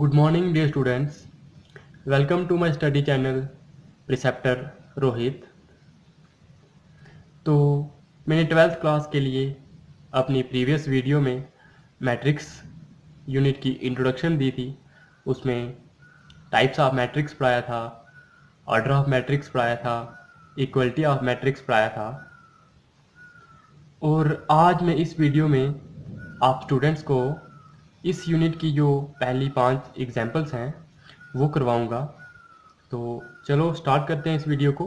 Good morning dear students. Welcome to my study channel Preceptor Rohit. तो मैंने 12th class के लिए अपनी प्रीवियस वीडियो में मैट्रिक्स यूनिट की इंट्रोडक्शन दी थी। उसमें टाइप्स ऑफ मैट्रिक्स पढ़ाया था, ऑर्डर ऑफ मैट्रिक्स पढ़ाया था, इक्वलिटी ऑफ मैट्रिक्स पढ़ाया था। और आज मैं इस वीडियो में आप स्टूडेंट्स को इस यूनिट की जो पहली 5 एग्जाम्पल्स हैं वो करवाऊंगा। तो चलो स्टार्ट करते हैं इस वीडियो को।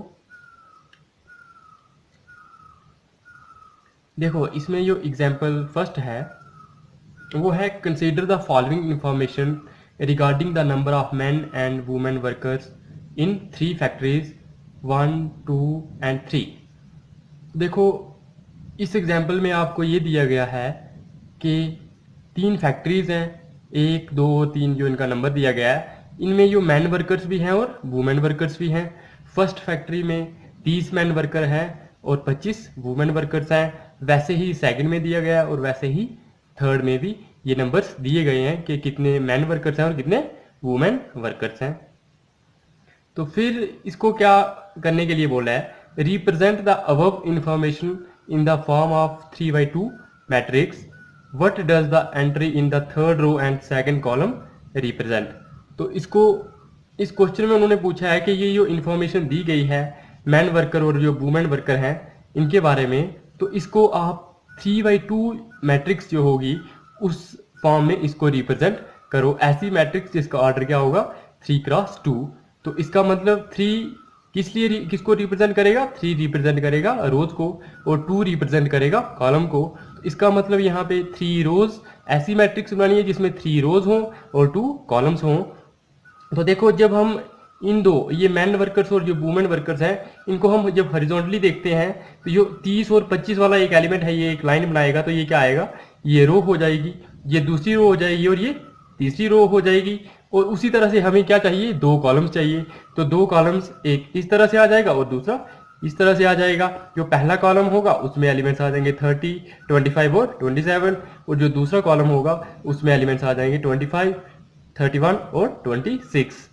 देखो, इसमें जो एग्जाम्पल फर्स्ट है वो है consider the following information regarding the number of man and women workers in 3 factories 1, 2 and 3। देखो, इस एग्जाम्पल में आपको ये दिया गया है कि 3 फैक्ट्रीज हैं, 1, 2, 3 जो इनका नंबर दिया गया है। इनमें जो मैन वर्कर्स भी हैं और वुमेन वर्कर्स भी हैं। फर्स्ट फैक्ट्री में 30 मैन वर्कर हैं और 25 वुमेन वर्कर्स हैं। वैसे ही सेकंड में दिया गया है और वैसे ही थर्ड में भी ये नंबर्स दिए गए हैं कि कितने मैन वर्कर्स हैं और कितने वुमेन वर्कर्स हैं। तो फिर इसको क्या करने के लिए बोला है, represent the above information in the form of 3/2 matrix. What does the entry in the third row and second column represent. तो इसको इस क्वेश्चन में उन्होंने पूछा है कि ये जो इन्फॉर्मेशन दी गई है मैन वर्कर और जो वुमेन वर्कर हैं इनके बारे में, तो इसको आप 3/2 मैट्रिक्स जो होगी उस फॉर्म में इसको रिप्रेजेंट करो। ऐसी मैट्रिक्स जिसका ऑर्डर क्या होगा 3x2। तो इसका मतलब 3 किसको रिप्रेजेंट करेगा, 3 रिप्रेजेंट करेगा रोज को और 2 रिप्रेजेंट करेगा कॉलम को। तो इसका मतलब यहाँ पे 3 रोज, ऐसी मैट्रिक्स बनानी है जिसमें 3 रोज हों और 2 कॉलम्स हों। तो देखो, जब हम इन दो ये मैन वर्कर्स और जो वुमेन वर्कर्स हैं इनको हम जब हॉरिजॉन्टली देखते हैं तो ये 30 और 25 वाला एक एलिमेंट है, ये एक लाइन बनाएगा तो ये क्या आएगा, ये रो हो जाएगी, ये दूसरी रो हो जाएगी और ये तीसरी रो हो जाएगी। और उसी तरह से हमें क्या चाहिए, 2 कॉलम्स चाहिए। तो 2 कॉलम्स, एक इस तरह से आ जाएगा और दूसरा इस तरह से आ जाएगा। जो पहला कॉलम होगा उसमें एलिमेंट्स आ जाएंगे 30, 25 और 27, और जो दूसरा कॉलम होगा उसमें एलिमेंट्स आ जाएंगे 25, 31 और 26।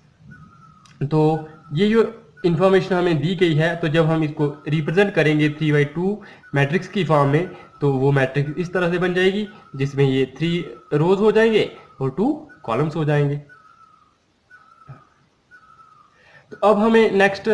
तो ये जो इंफॉर्मेशन हमें दी गई है, तो जब हम इसको रिप्रेजेंट करेंगे 3/2 मैट्रिक्स की फॉर्म में तो वो मैट्रिक्स इस तरह से बन जाएगी जिसमें ये 3 रोज हो जाएंगे और 2 कॉलम्स हो जाएंगे। तो अब हमें नेक्स्ट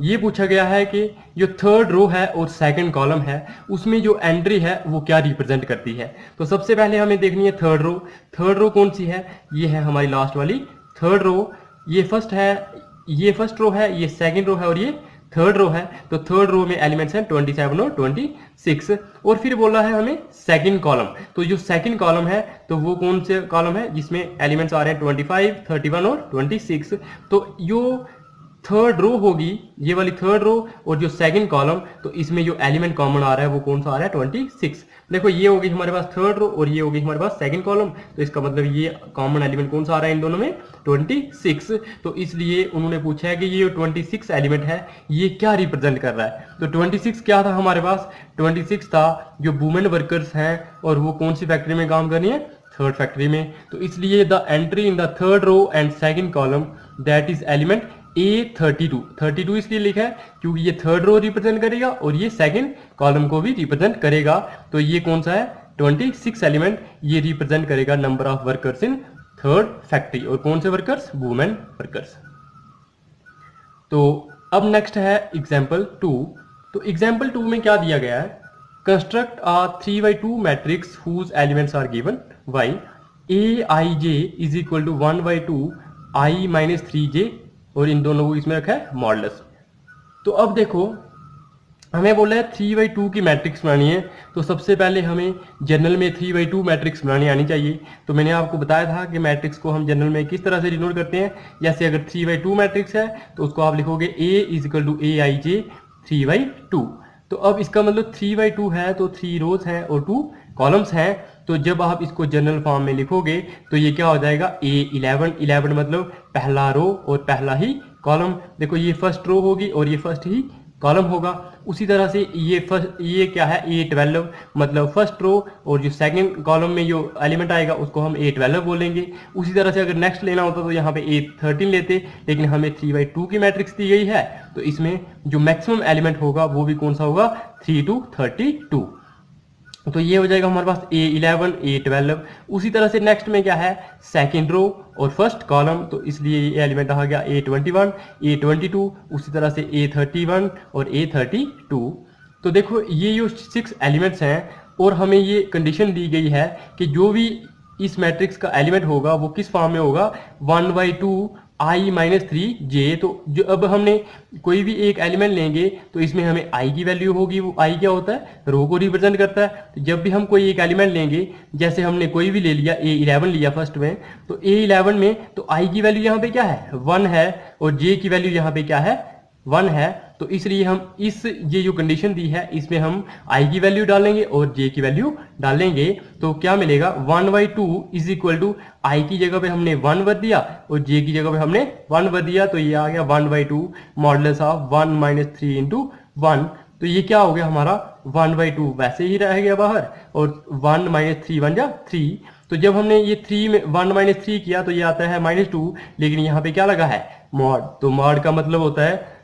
ये पूछा गया है कि जो थर्ड रो है और सेकंड कॉलम है उसमें जो एंट्री है वो क्या रिप्रेजेंट करती है। तो सबसे पहले हमें देखनी है थर्ड रो। थर्ड रो कौन सी है, ये है हमारी लास्ट वाली थर्ड रो। ये फर्स्ट है, ये फर्स्ट रो है, ये सेकंड रो है और ये थर्ड रो है। तो थर्ड रो में एलिमेंट्स हैं 27 और 26। और फिर बोला है हमें सेकंड कॉलम। तो जो सेकंड कॉलम है तो वो कौन से कॉलम है जिसमें एलिमेंट्स आ रहे हैं 25, 31 और 26। तो जो थर्ड रो होगी, ये वाली थर्ड रो और जो सेकंड कॉलम, तो इसमें जो एलिमेंट कॉमन आ रहा है वो कौन सा आ रहा है 26। देखो, ये होगी हमारे पास थर्ड रो और ये होगी हमारे पास सेकंड कॉलम। तो इसका मतलब ये कॉमन एलिमेंट कौन सा आ रहा है इन दोनों में, 26। तो इसलिए उन्होंने पूछा है कि ये जो 26 एलिमेंट है ये क्या रिप्रेजेंट कर रहा है। तो 26 क्या था हमारे पास, 26 था जो वुमेन वर्कर्स हैं और वो कौन सी फैक्ट्री में काम कर रही है, थर्ड फैक्ट्री में। तो इसलिए the entry in the third row and second column that is element A32 इसलिए लिखा है क्योंकि ये थर्ड रो रिप्रेजेंट करेगा और ये सेकंड कॉलम को भी रिप्रेजेंट करेगा। तो ये कौन सा है, 26 एलिमेंट, ये रिप्रेजेंट करेगा number of workers in third factory. और कौन से वर्कर्स, वुमेन वर्कर्स। तो अब नेक्स्ट है एग्जाम्पल 2। तो एग्जाम्पल 2 में क्या दिया गया है, construct a 3/2 matrix whose elements are given by Aij is equal to 1/2 i - 3j, और इन दोनों को इसमें रखा है मॉडुलस। तो अब देखो, हमें बोला है 3/2 की मैट्रिक्स बनानी है। तो सबसे पहले हमें जनरल में 3/2 मैट्रिक्स बनानी आनी चाहिए। तो मैंने आपको बताया था कि मैट्रिक्स को हम जनरल में किस तरह से डिनोट करते हैं। जैसे अगर 3/2 मैट्रिक्स है तो उसको आप लिखोगे A is equal to Aij 3/2। तो अब इसका मतलब 3/2 है तो 3 रोज हैं और 2 कॉलम्स हैं। तो जब आप इसको जनरल फॉर्म में लिखोगे तो ये क्या हो जाएगा, A11 मतलब पहला रो और पहला ही कॉलम। देखो, ये फर्स्ट रो होगी और ये फर्स्ट ही कॉलम होगा। उसी तरह से ये क्या है A12, मतलब फर्स्ट रो, और जो सेकंड कॉलम में जो एलिमेंट आएगा उसको हम A12 बोलेंगे। उसी तरह से अगर नेक्स्ट लेना होता तो यहाँ पे A13 लेते, लेकिन हमें 3/2 की मैट्रिक्स दी गई है, तो इसमें जो मैक्सिमम एलिमेंट होगा वो भी कौन सा होगा, 3 to 32। तो ये हो जाएगा हमारे पास A11 A12। उसी तरह से नेक्स्ट में क्या है, सेकंड रो और फर्स्ट कॉलम, तो इसलिए ये एलिमेंट आ गया A21 A22। उसी तरह से A31 और A32। तो देखो ये जो 6 एलिमेंट्स हैं, और हमें ये कंडीशन दी गई है कि जो भी इस मैट्रिक्स का एलिमेंट होगा वो किस फॉर्म में होगा, 1/2 I-3j। तो जो अब हमने कोई भी एक एलिमेंट लेंगे तो इसमें हमें i की वैल्यू होगी, वो i क्या होता है, रो को रिप्रेजेंट करता है। तो जब भी हम कोई एक एलिमेंट लेंगे, जैसे हमने कोई भी ले लिया A11 लिया फर्स्ट में, तो A11 में तो i की वैल्यू यहाँ पे क्या है, 1 है, और j की वैल्यू यहाँ पे क्या है, 1 है। तो इसलिए हम ये जो कंडीशन दी है इसमें हम i की वैल्यू डालेंगे और j की वैल्यू डालेंगे, तो क्या मिलेगा, 1/2 इज इक्वल टू i की जगह पे हमने 1 भर दिया और j की जगह पे हमने 1 भर दिया, तो ये आ गया 1/2 मॉडुलस ऑफ 1 - 3 × 1। तो ये क्या हो गया हमारा, 1/2 वैसे ही रह गया बाहर, और 1 - 3 1 जा 3। तो जब हमने ये 3 में 1 - 3 किया तो ये आता है -2, लेकिन यहाँ पे क्या लगा है, मॉड। तो मॉड का मतलब होता है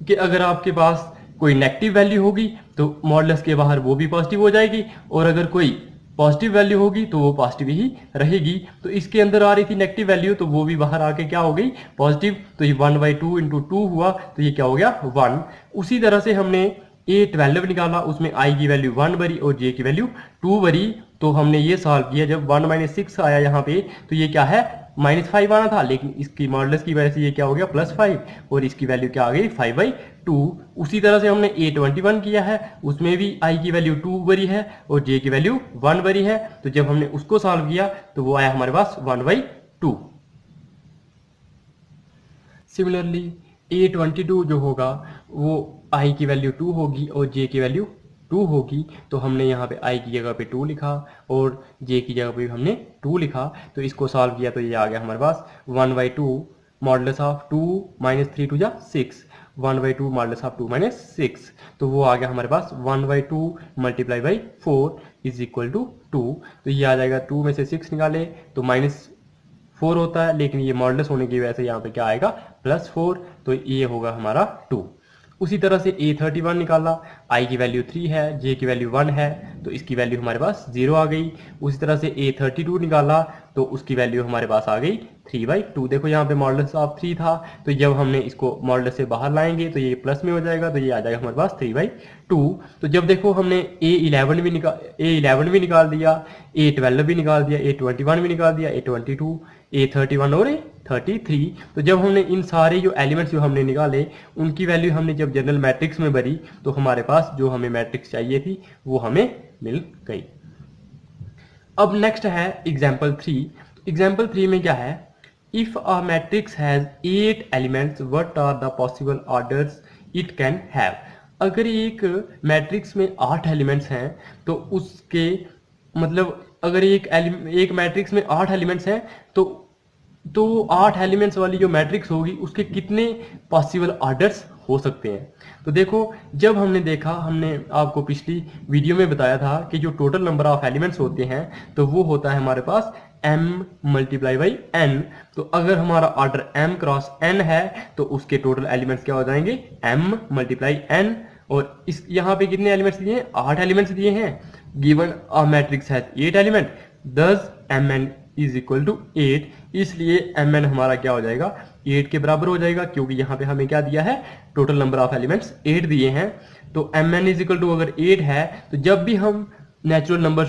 कि अगर आपके पास कोई नेगेटिव वैल्यू होगी तो मॉडुलस के बाहर वो भी पॉजिटिव हो जाएगी, और अगर कोई पॉजिटिव वैल्यू होगी तो वो पॉजिटिव ही रहेगी। तो इसके अंदर आ रही थी नेगेटिव वैल्यू, तो वो भी बाहर आके क्या हो गई, पॉजिटिव। तो ये 1/2 × 2 हुआ, तो ये क्या हो गया, 1। उसी तरह से हमने A12 निकाला, उसमें i की वैल्यू 1 भरी और j की वैल्यू 2 भरी। तो हमने ये सॉल्व किया, जब 1 - 6 आया यहाँ पे, तो ये क्या है, -5 आना था, लेकिन इसकी मॉडुलस की वजह से ये क्या हो गया, +5, और इसकी वैल्यू क्या आ गई, 5/2। उसी तरह से हमने A21 किया है, उसमें भी i की वैल्यू 2 भरी है और j की वैल्यू 1 भरी है। तो जब हमने उसको सॉल्व किया तो वो आया हमारे पास 1/2। सिमिलरली A22 जो होगा वो i की वैल्यू 2 होगी और j की वैल्यू 2 होगी। तो हमने यहाँ पे i की जगह पे 2 लिखा और j की जगह पे हमने 2 लिखा। तो इसको सॉल्व किया तो ये आ गया हमारे पास 1/2 मॉडुलस ऑफ 2 - 3 2 6, 1/2 मॉडुलस ऑफ 2 - 6। तो वो आ गया हमारे पास 1/2 × 4 इज इक्वल टू 2। तो ये आ जाएगा, 2 में से 6 निकाले तो -4 होता है, लेकिन ये मॉडुलस होने की वजह से यहाँ पे क्या आएगा, +4। तो ये होगा हमारा 2। उसी तरह से A31 निकाला, i की वैल्यू 3 है, j की वैल्यू 1 है, तो इसकी वैल्यू हमारे पास 0 आ गई। उसी तरह से A32 निकाला तो उसकी वैल्यू हमारे पास आ गई 3/2। देखो यहाँ पे मॉडुलस ऑफ 3 था, तो जब हमने इसको मॉडुलस से बाहर लाएंगे तो ये प्लस में हो जाएगा, तो ये आ जाएगा हमारे पास 3/2। तो जब देखो हमने A11 भी निकाल दिया, A12 भी निकाल दिया, A21 भी निकाल दिया, A22, A31 और A33। तो जब हमने इन सारे जो एलिमेंट्स जो हमने निकाले उनकी वैल्यू हमने जब जनरल मैट्रिक्स में भरी, तो हमारे पास जो हमें मैट्रिक्स चाहिए थी वो हमें मिल गई। अब नेक्स्ट है एग्जाम्पल 3। एग्जाम्पल 3 में क्या है, if a matrix has 8 elements what are the possible orders it can have. अगर एक मैट्रिक्स में 8 एलिमेंट्स हैं तो उसके मतलब अगर एक मैट्रिक्स में 8 एलिमेंट्स हैं तो 8 एलिमेंट्स वाली जो मैट्रिक्स होगी उसके कितने पॉसिबल ऑर्डर्स हो सकते हैं। तो देखो, जब हमने देखा, हमने आपको पिछली वीडियो में बताया था कि जो टोटल नंबर ऑफ एलिमेंट्स होते हैं तो वो होता है हमारे पास m × n। तो अगर हमारा ऑर्डर m × n है तो उसके टोटल एलिमेंट्स क्या हो जाएंगे, m × n। और इस यहाँ पे कितने एलिमेंट्स दिए हैं, 8 एलिमेंट्स दिए हैं। Given a matrix has 8 element, दस mn इज इक्वल टू 8। इसलिए mn हमारा क्या हो जाएगा, 8 के बराबर हो जाएगा, क्योंकि यहाँ पे हमें क्या दिया है, टोटल नंबर ऑफ एलिमेंट्स 8 दिए हैं। तो mn इज इक्वल टू अगर 8 है तो जब भी हम नेचुरल नंबर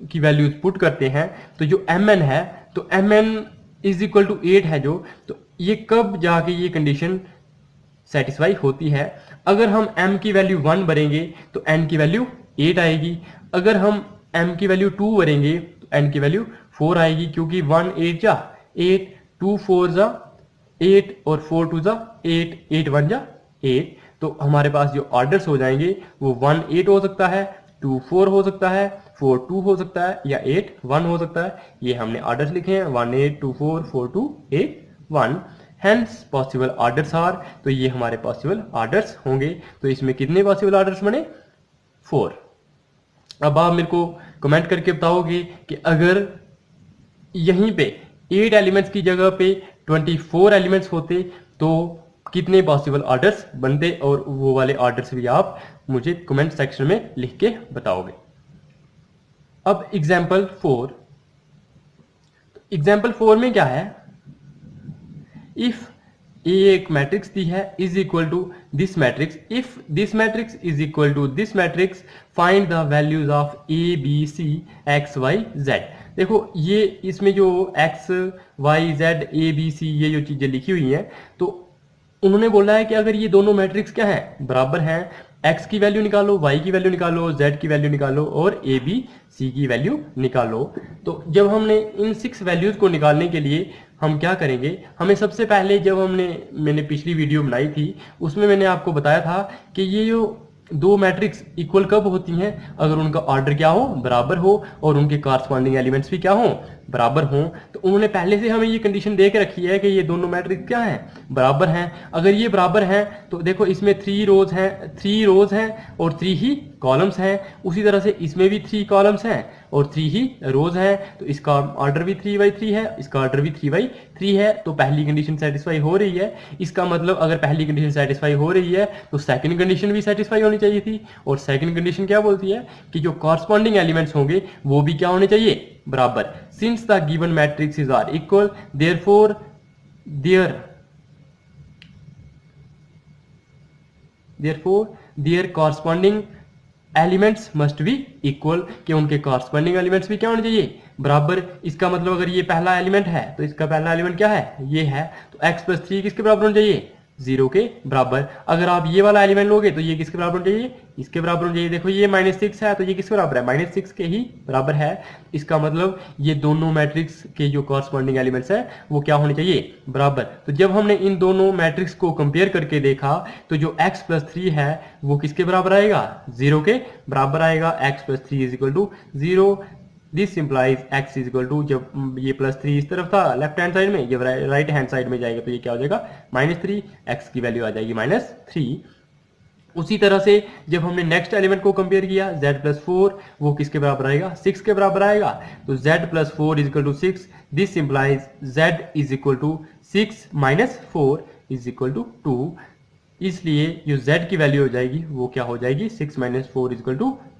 की वैल्यूज पुट करते हैं तो जो mn है, तो mn इज इक्वल टू 8 है जो, तो ये कब जाके ये कंडीशन सेटिस्फाई होती है, अगर हम m की वैल्यू 1 भरेंगे तो n की वैल्यू 8 आएगी। अगर हम m की वैल्यू 2 भरेंगे तो n की वैल्यू 4 आएगी, क्योंकि 1 8 जा 8, 2 4 जा 8 और 4 2 जा 8, 8 1 जा 8। तो हमारे पास जो ऑर्डर्स हो जाएंगे वो 1 8 हो सकता है, 2 4 हो सकता है, 4 2 हो सकता है, या 8 1 हो सकता है। ये हमने ऑर्डर्स लिखे हैं, 1 8 2 4 4 2 8 1। हैंस पॉसिबल ऑर्डर्स आर, तो ये हमारे पॉसिबल ऑर्डर्स होंगे। तो इसमें कितने पॉसिबल ऑर्डर्स बने? 4। अब आप मेरे को कमेंट करके बताओगे कि अगर यहीं पे 8 एलिमेंट्स की जगह पे 24 एलिमेंट्स होते तो कितने पॉसिबल ऑर्डर्स बनते, और वो वाले ऑर्डर्स भी आप मुझे कमेंट सेक्शन में लिख के बताओगे। अब एग्जाम्पल 4 में क्या है? इफ ए एक मैट्रिक्स दी है is equal to this matrix, if this matrix is equal to this matrix, find the values of a b c x y z. देखो ये इसमें जो x y z a b c ये जो चीजें लिखी हुई हैं, तो उन्होंने बोला है कि अगर ये दोनों मैट्रिक्स क्या है, बराबर हैं, x की वैल्यू निकालो, y की वैल्यू निकालो, z की वैल्यू निकालो और a b c की वैल्यू निकालो। तो जब हमने इन 6 वैल्यूज को निकालने के लिए हम क्या करेंगे, हमें सबसे पहले जब मैंने पिछली वीडियो बनाई थी उसमें मैंने आपको बताया था कि ये जो दो मैट्रिक्स इक्वल कब होती हैं, अगर उनका ऑर्डर क्या हो, बराबर हो, और उनके कॉरस्पॉन्डिंग एलिमेंट्स भी क्या हो, बराबर हों। तो उन्होंने पहले से हमें ये कंडीशन दे के रखी है कि ये दोनों मैट्रिक्स क्या हैं, बराबर हैं। अगर ये बराबर हैं तो देखो इसमें 3 रोज हैं और 3 ही कॉलम्स हैं, उसी तरह से इसमें भी 3 कॉलम्स हैं और 3 ही रोज हैं, तो इसका ऑर्डर भी 3x3 है, इसका ऑर्डर भी 3x3 है। तो पहली कंडीशन सेटिस्फाई हो रही है। इसका मतलब अगर पहली कंडीशन सेटिस्फाई हो रही है तो सेकंड कंडीशन भी सेटिस्फाई होनी चाहिए थी, और सेकंड कंडीशन क्या बोलती है कि जो कॉरस्पॉन्डिंग एलिमेंट्स होंगे वो भी क्या होने चाहिए, बराबर। Since the given matrix is are equal therefore their corresponding elements must be equal, कि उनके कॉरस्पॉन्डिंग एलिमेंट्स भी क्या होने चाहिए, बराबर। इसका मतलब अगर ये पहला एलिमेंट है तो इसका पहला एलिमेंट क्या है, ये है, तो x+3 किसके बराबर होना चाहिए, 0 के बराबर। अगर आप ये वाला एलिमेंट लोगे तो ये किसके बराबर होना चाहिए, इसके बराबर होना चाहिए। देखो ये -6 है तो ये किसके बराबर है, -6 के ही बराबर है। इसका मतलब ये दोनों मैट्रिक्स के जो कॉरस्पॉन्डिंग एलिमेंट्स है वो क्या होने चाहिए, बराबर। तो जब हमने इन दोनों मैट्रिक्स को कंपेयर करके देखा तो जो x+3 है वो किसके बराबर आएगा, 0 के बराबर आएगा। x+3 = 0। This implies x is equal to, जब ये +3 इस तरफ था लेफ्ट हैंड साइड में, जब राइट हैंड साइड में जाएगा तो ये क्या हो जाएगा, -3, x की वैल्यू आ जाएगी -3। उसी तरह से जब हमने नेक्स्ट एलिमेंट को कंपेयर किया z+4, वो किसके बराबर आएगा, 6 के बराबर आएगा। तो z+4 = 6। This implies z = 6 - 4 = 2। इसलिए जो z की वैल्यू हो जाएगी वो क्या हो जाएगी, 6 - 4 =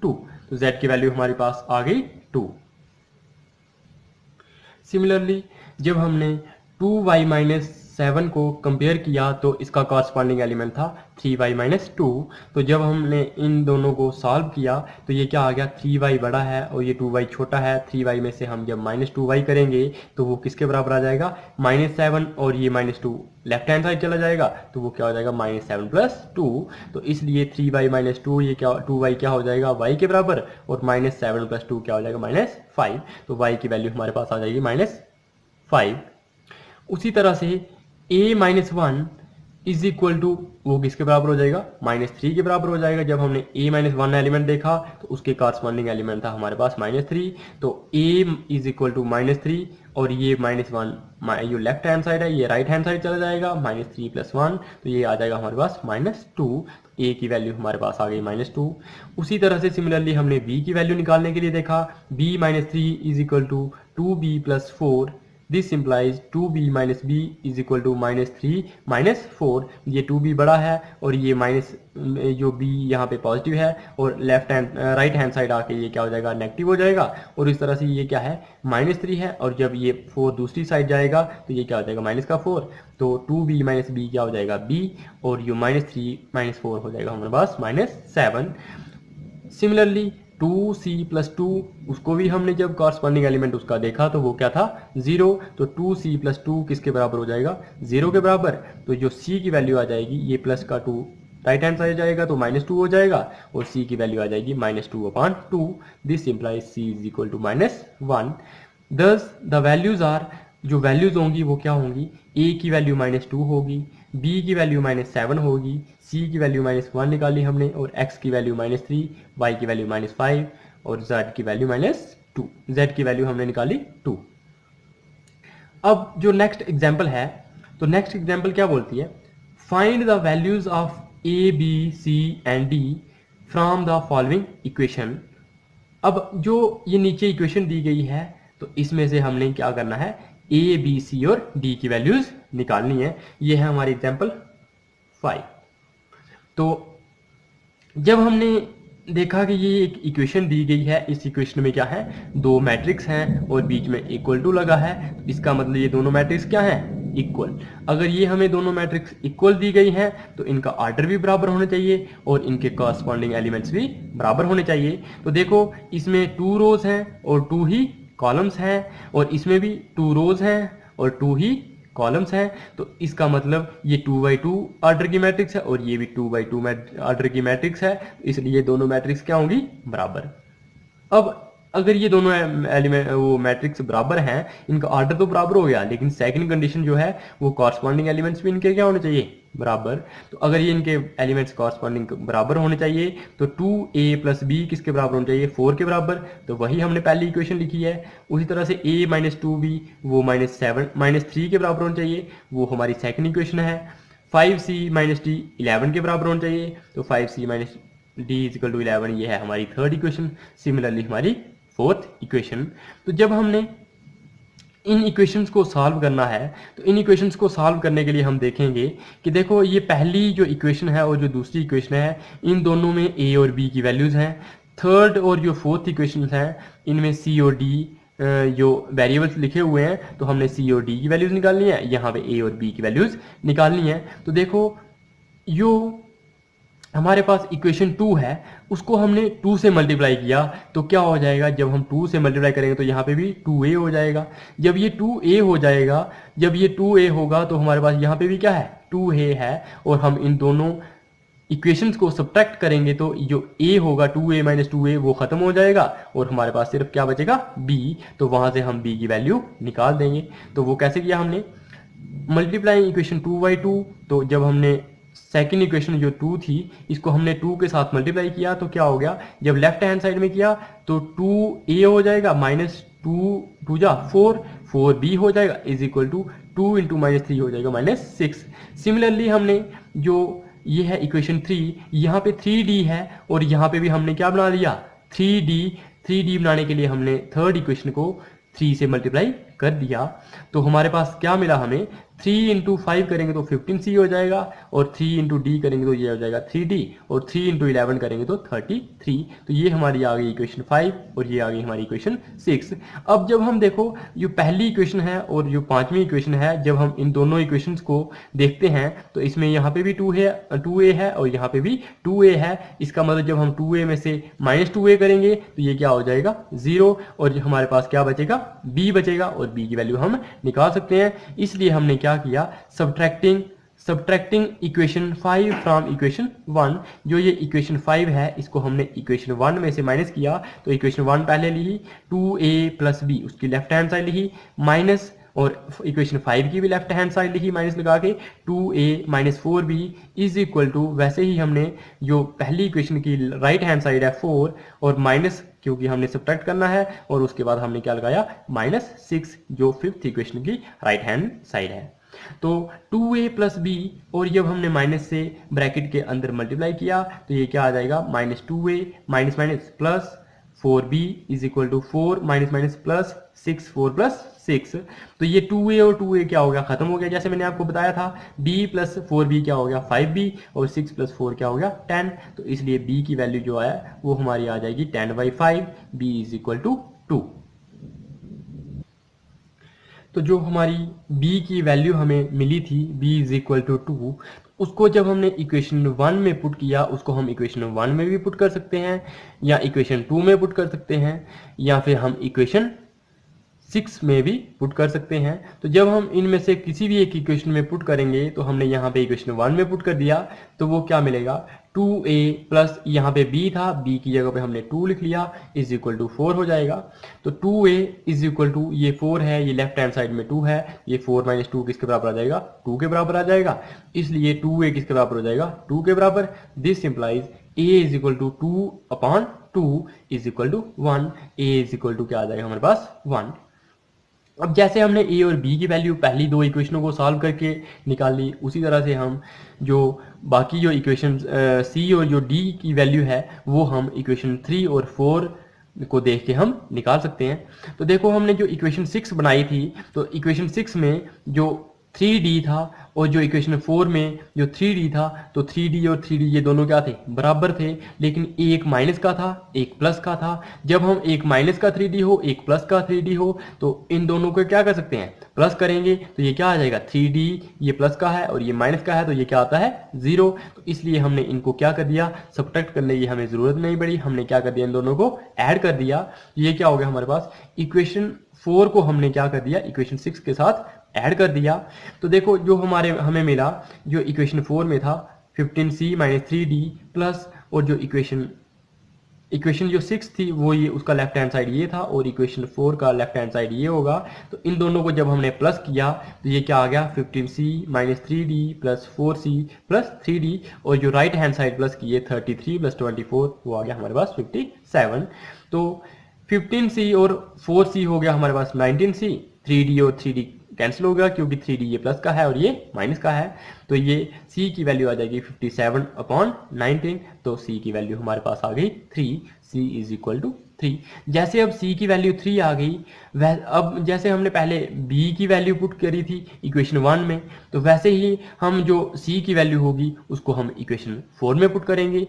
2। तो z की वैल्यू हमारे पास आ गई 2। सिमिलरली जब हमने 2y-7 को कंपेयर किया तो इसका कॉरस्पॉन्डिंग एलिमेंट था 3y-2। तो जब हमने इन दोनों को सॉल्व किया तो ये क्या आ गया, 3y बड़ा है और ये 2y छोटा है। 3y में से हम जब -2y करेंगे तो वो किसके बराबर आ जाएगा, -7, और ये -2 लेफ्ट हैंड साइड चला जाएगा तो वो क्या हो जाएगा, -7 + 2। तो इसलिए 3y-2 ये क्या, 2y क्या हो जाएगा, y के बराबर, और -7 + 2 क्या हो जाएगा, -5। तो y की वैल्यू हमारे पास आ जाएगी -5। उसी तरह से a-1 इज इक्वल टू, वो किसके बराबर हो जाएगा, -3 के बराबर हो जाएगा। जब हमने a-1 एलिमेंट देखा तो उसके कॉरस्पॉन्डिंग एलिमेंट था हमारे पास -3। तो a = -3 और ये -1 ये लेफ्ट हैंड साइड है, ये राइट हैंड साइड चला जाएगा, -3 + 1 तो ये आ जाएगा हमारे पास -2। a की वैल्यू हमारे पास आ गई -2। उसी तरह से सिमिलरली हमने b की वैल्यू निकालने के लिए देखा, b - 3 = 2b + 4। This implies 2b - b = -3 - 4। ये 2b बड़ा है और ये माइनस जो b यहाँ पे पॉजिटिव है, और राइट हैंड साइड आके ये क्या हो जाएगा, नेगेटिव हो जाएगा। और इस तरह से ये क्या है, -3 है, और जब ये 4 दूसरी साइड जाएगा तो ये क्या हो जाएगा, -4। तो 2b - b क्या हो जाएगा, b, और ये -3 - 4 हो जाएगा हमारे पास -7। सिमिलरली 2c + 2, उसको भी हमने जब कॉरस्पॉन्डिंग एलिमेंट उसका देखा तो वो क्या था, 0। तो 2c + 2 किसके बराबर हो जाएगा, 0 के बराबर। तो जो c की वैल्यू आ जाएगी, ये प्लस का 2 राइट हैंड साइड जाएगा तो -2 हो जाएगा, और c की वैल्यू आ जाएगी -2/2। This implies c = -1। दस द वैल्यूज आर, जो वैल्यूज होंगी वो क्या होंगी, a की वैल्यू -2 होगी, b की वैल्यू -7 होगी, c की वैल्यू -1 निकाली हमने, और x की वैल्यू -3, y की वैल्यू -5 और z की वैल्यू -2। z की वैल्यू हमने निकाली 2। अब जो नेक्स्ट एग्जाम्पल है, तो नेक्स्ट एग्जांपल क्या बोलती है, find the values of a b c and d from the following equation. अब जो ये नीचे इक्वेशन दी गई है तो इसमें से हमने क्या करना है, ए बी सी और डी की वैल्यूज निकालनी है। ये है हमारी एग्जांपल 5। तो जब हमने देखा कि ये एक इक्वेशन दी गई है, इस इक्वेशन में क्या है, दो मैट्रिक्स हैं और बीच में इक्वल टू लगा है, तो इसका मतलब ये दोनों मैट्रिक्स क्या हैं, इक्वल। अगर ये हमें दोनों मैट्रिक्स इक्वल दी गई हैं तो इनका ऑर्डर भी बराबर होना चाहिए और इनके कॉरस्पॉन्डिंग एलिमेंट्स भी बराबर होने चाहिए। तो देखो इसमें 2 रोज हैं और 2 ही कॉलम्स हैं, और इसमें भी 2 रोज हैं और 2 ही कॉलम्स हैं। तो इसका मतलब ये 2x2 ऑर्डर की मैट्रिक्स है और ये भी 2x2 ऑर्डर की मैट्रिक्स है, इसलिए दोनों मैट्रिक्स क्या होंगी, बराबर। अब अगर ये दोनों एलिमेंट वो मैट्रिक्स बराबर हैं, इनका ऑर्डर तो बराबर हो गया, लेकिन सेकंड कंडीशन जो है वो कॉरस्पॉन्डिंग एलिमेंट्स भी इनके क्या होने चाहिए, बराबर। तो अगर ये इनके एलिमेंट्स कॉरस्पॉन्डिंग बराबर होने चाहिए तो 2a + b किसके बराबर होने चाहिए, 4 के बराबर। तो वही हमने पहली इक्वेशन लिखी है। उसी तरह से a - 2b वो -3 के बराबर होना चाहिए, वो हमारी सेकंड इक्वेशन है। 5c - d 11 के बराबर होना चाहिए, तो 5c - d = 11 ये है हमारी थर्ड इक्वेशन। सिमिलरली हमारी फोर्थ इक्वेशन। तो जब हमने इन इक्वेशंस को सॉल्व करना है तो इन इक्वेशंस को सॉल्व करने के लिए हम देखेंगे कि देखो ये पहली जो इक्वेशन है और जो दूसरी इक्वेशन है, इन दोनों में a और b की वैल्यूज हैं। थर्ड और जो फोर्थ इक्वेशन है इनमें c और d जो वेरिएबल्स लिखे हुए हैं, तो हमने c और d की वैल्यूज निकालनी है, यहाँ पे a और b की वैल्यूज निकालनी है। तो देखो यो हमारे पास इक्वेशन 2 है, उसको हमने 2 से मल्टीप्लाई किया तो क्या हो जाएगा, जब हम 2 से मल्टीप्लाई करेंगे तो यहाँ पे भी 2a हो जाएगा। जब ये 2a हो जाएगा, जब ये 2a होगा तो हमारे पास यहाँ पे भी क्या है, 2a है, और हम इन दोनों इक्वेशंस को सब्ट्रैक्ट करेंगे तो जो a होगा 2a - 2a वो खत्म हो जाएगा और हमारे पास सिर्फ क्या बचेगा, b। तो वहां से हम b की वैल्यू निकाल देंगे। तो वो कैसे किया हमने, मल्टीप्लाइंग इक्वेशन 2/2। तो जब हमने सेकेंड इक्वेशन जो 2 थी इसको हमने 2 के साथ मल्टीप्लाई किया तो क्या हो गया, जब लेफ्ट हैंड साइड में किया तो 2a हो जाएगा -2 जा 4b हो जाएगा = 2 × -3 हो जाएगा -6। सिमिलरली हमने जो ये है इक्वेशन 3, यहाँ पे 3d है और यहाँ पे भी हमने क्या बना लिया, 3d बनाने के लिए हमने थर्ड इक्वेशन को 3 से मल्टीप्लाई कर दिया। तो हमारे पास क्या मिला, हमें 3 × 5 करेंगे तो 15c हो जाएगा, और 3 × d करेंगे तो ये हो जाएगा 3d, और 3 × 11 करेंगे तो 33। तो ये हमारी आ गई इक्वेशन 5 और ये आ गई हमारी इक्वेशन 6। अब जब हम देखो जो पहली इक्वेशन है और जो पांचवी इक्वेशन है, जब हम इन दोनों इक्वेशंस को देखते हैं तो इसमें यहाँ पे भी 2a है और यहाँ पे भी 2a है। इसका मतलब जब हम 2a में से -2a करेंगे तो ये क्या हो जाएगा, 0, और हमारे पास क्या बचेगा, b बचेगा, और b की वैल्यू हम निकाल सकते हैं। इसलिए हमने क्या किया, सब्ट्रैक्टिंग इक्वेशन 5 फ्रॉम इक्वेशन 1। जो ये इक्वेशन 5 है इसको हमने इक्वेशन 1 में से माइनस किया, तो इक्वेशन 1 पहले ली 2a + b, उसकी लेफ्ट हैंड साइड लिखी माइनस, और इक्वेशन 5 की भी लेफ्ट हैंड साइड लिखी माइनस लगा के 2a - 4b = वैसे ही हमने जो पहली इक्वेशन की राइट हैंड साइड है 4 और माइनस, क्योंकि हमने सब्ट्रैक्ट करना है, और उसके बाद हमने क्या लगाया -6 जो फिफ्थ इक्वेशन की राइट हैंड साइड है। तो 2a + b, और जब हमने माइनस से ब्रैकेट के अंदर मल्टीप्लाई किया तो ये क्या आ जाएगा, -2a प्लस 4b = 4 प्लस 6, 4 + 6। तो ये 2a और 2a क्या हो गया, खत्म हो गया, जैसे मैंने आपको बताया था। b + 4b क्या हो गया, 5b, और 6 + 4 क्या हो गया, 10। तो इसलिए b की वैल्यू जो है वो हमारी आ जाएगी 10/5, b = 2। तो जो हमारी b की वैल्यू हमें मिली थी, b = 2, उसको जब हमने इक्वेशन 1 में पुट किया, उसको हम इक्वेशन 1 में भी पुट कर सकते हैं, या इक्वेशन 2 में पुट कर सकते हैं, या फिर हम इक्वेशन 6 में भी पुट कर सकते हैं। तो जब हम इनमें से किसी भी एक इक्वेशन में पुट करेंगे, तो हमने यहाँ पे इक्वेशन 1 में पुट कर दिया तो वो क्या मिलेगा, 2a प्लस यहाँ पे b था, b की जगह पे हमने 2 लिख लिया = 4 हो जाएगा। तो 2a = ये 4 है, ये लेफ्ट हैंड साइड में 2 है, ये 4 - 2 किसके बराबर आ जाएगा, 2 के बराबर आ जाएगा। इसलिए 2a किसके बराबर हो जाएगा, 2 के बराबर। This implies a = 2/2 = 1। a = क्या आ जाएगा हमारे पास, 1। अब जैसे हमने ए और बी की वैल्यू पहली दो इक्वेशनों को सॉल्व करके निकाल ली, उसी तरह से हम जो बाकी जो इक्वेशन सी और जो डी की वैल्यू है वो हम इक्वेशन 3 और 4 को देख के हम निकाल सकते हैं। तो देखो हमने जो इक्वेशन 6 बनाई थी, तो इक्वेशन 6 में जो 3D था और जो इक्वेशन 4 में जो 3D था, तो 3D और 3D ये दोनों क्या थे, बराबर थे, लेकिन एक माइनस का था एक प्लस का था। जब हम एक माइनस का 3D हो एक प्लस का 3D हो तो इन दोनों को क्या कर सकते हैं, प्लस करेंगे तो ये क्या आ जाएगा 3D, ये प्लस का है और ये माइनस का है तो ये क्या आता है 0। तो इसलिए हमने इनको क्या कर दिया, सब्ट्रैक्ट करने की हमें जरूरत नहीं पड़ी, हमने क्या कर दिया इन दोनों को ऐड कर दिया। ये क्या हो गया हमारे पास, इक्वेशन 4 को हमने क्या कर दिया इक्वेशन 6 के साथ ऐड कर दिया। तो देखो जो हमें मिला, जो इक्वेशन 4 में था 15c माइनस 3d प्लस, और जो इक्वेशन जो 6 थी वो ये उसका लेफ्ट हैंड साइड ये था और इक्वेशन 4 का लेफ्ट हैंड साइड ये होगा। तो इन दोनों को जब हमने प्लस किया तो ये क्या आ गया 15c minus 3d plus 4c plus 3d, और जो राइट हैंड साइड प्लस किए 33 प्लस 24 वो आ गया हमारे पास 57। तो 15c और 4c हो गया हमारे पास 19c, 3d और 3d कैंसिल होगा क्योंकि 3d ये प्लस का है और ये माइनस का है, तो ये c की वैल्यू आ जाएगी 57/19। तो c की वैल्यू हमारे पास आ गई 3, c इज इक्वल टू 3। जैसे अब c की वैल्यू 3 आ गई, अब जैसे हमने पहले b की वैल्यू पुट करी थी इक्वेशन 1 में, तो वैसे ही हम जो c की वैल्यू होगी उसको हम इक्वेशन 4 में पुट करेंगे।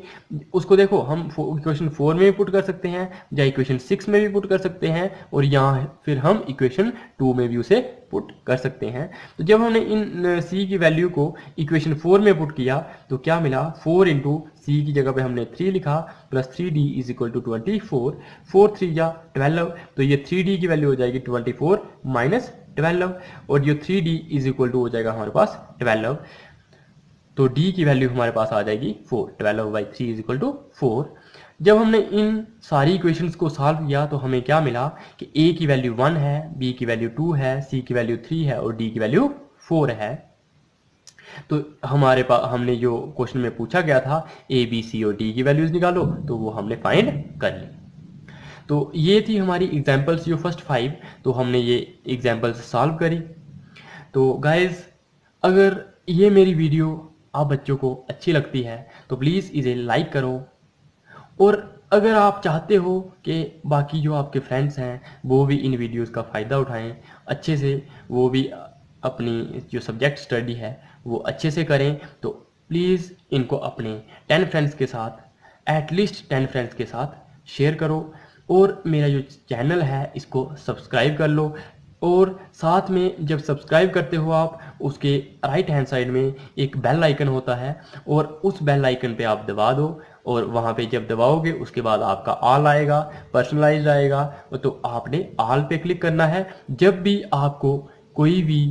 उसको देखो हम इक्वेशन 4 में भी पुट कर सकते हैं या इक्वेशन 6 में भी पुट कर सकते हैं, और यहाँ फिर हम इक्वेशन 2 में भी उसे पुट कर सकते हैं। तो जब हमने इन c की वैल्यू को इक्वेशन 4 में पुट किया तो क्या मिला, 4 इंटू सी की जगह पे हमने 3 लिखा plus 3d is equal to 24, 4 3 या 12, तो ये 3d की वैल्यू हो जाएगी 24 माइनस 12, और जो 3d इज इक्वल टू हो जाएगा हमारे पास 12। तो d की वैल्यू हमारे पास आ जाएगी 4, 12/3 इज इक्वल टू 4। जब हमने इन सारी इक्वेशंस को सॉल्व किया तो हमें क्या मिला कि a की वैल्यू 1 है, b की वैल्यू 2 है, c की वैल्यू 3 है और d की वैल्यू 4 है। तो हमारे पास हमने जो क्वेश्चन में पूछा गया था a b c और d की वैल्यूज निकालो, तो वो हमने फाइंड कर ली। तो ये थी हमारी एग्जांपल्स जो फर्स्ट 5, तो हमने ये एग्जांपल्स सॉल्व करी। तो गाइज अगर ये मेरी वीडियो आप बच्चों को अच्छी लगती है तो प्लीज़ इसे लाइक करो, और अगर आप चाहते हो कि बाकी जो आपके फ्रेंड्स हैं वो भी इन वीडियोस का फ़ायदा उठाएं अच्छे से, वो भी अपनी जो सब्जेक्ट स्टडी है वो अच्छे से करें, तो प्लीज़ इनको अपने 10 फ्रेंड्स के साथ, एटलीस्ट 10 फ्रेंड्स के साथ शेयर करो, और मेरा जो चैनल है इसको सब्सक्राइब कर लो। और साथ में जब सब्सक्राइब करते हो आप, उसके राइट हैंड साइड में एक बेल आइकन होता है, और उस बेल आइकन पे आप दबा दो, और वहाँ पे जब दबाओगे उसके बाद आपका ऑल आएगा, पर्सनलाइज आएगा, तो आपने ऑल पे क्लिक करना है। जब भी आपको कोई भी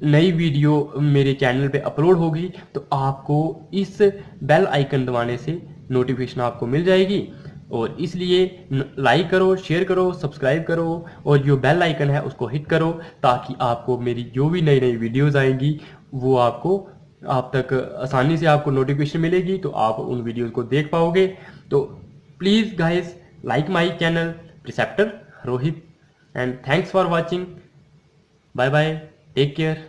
नई वीडियो मेरे चैनल पे अपलोड होगी तो आपको इस बेल आइकन दबाने से नोटिफिकेशन आपको मिल जाएगी। और इसलिए लाइक करो, शेयर करो, सब्सक्राइब करो, और जो बेल आइकन है उसको हिट करो, ताकि आपको मेरी जो भी नई नई वीडियोस आएंगी वो आपको आप तक आसानी से आपको नोटिफिकेशन मिलेगी, तो आप उन वीडियोस को देख पाओगे। तो please guys like my channel preceptor Rohit, and thanks for watching. Bye bye, take care.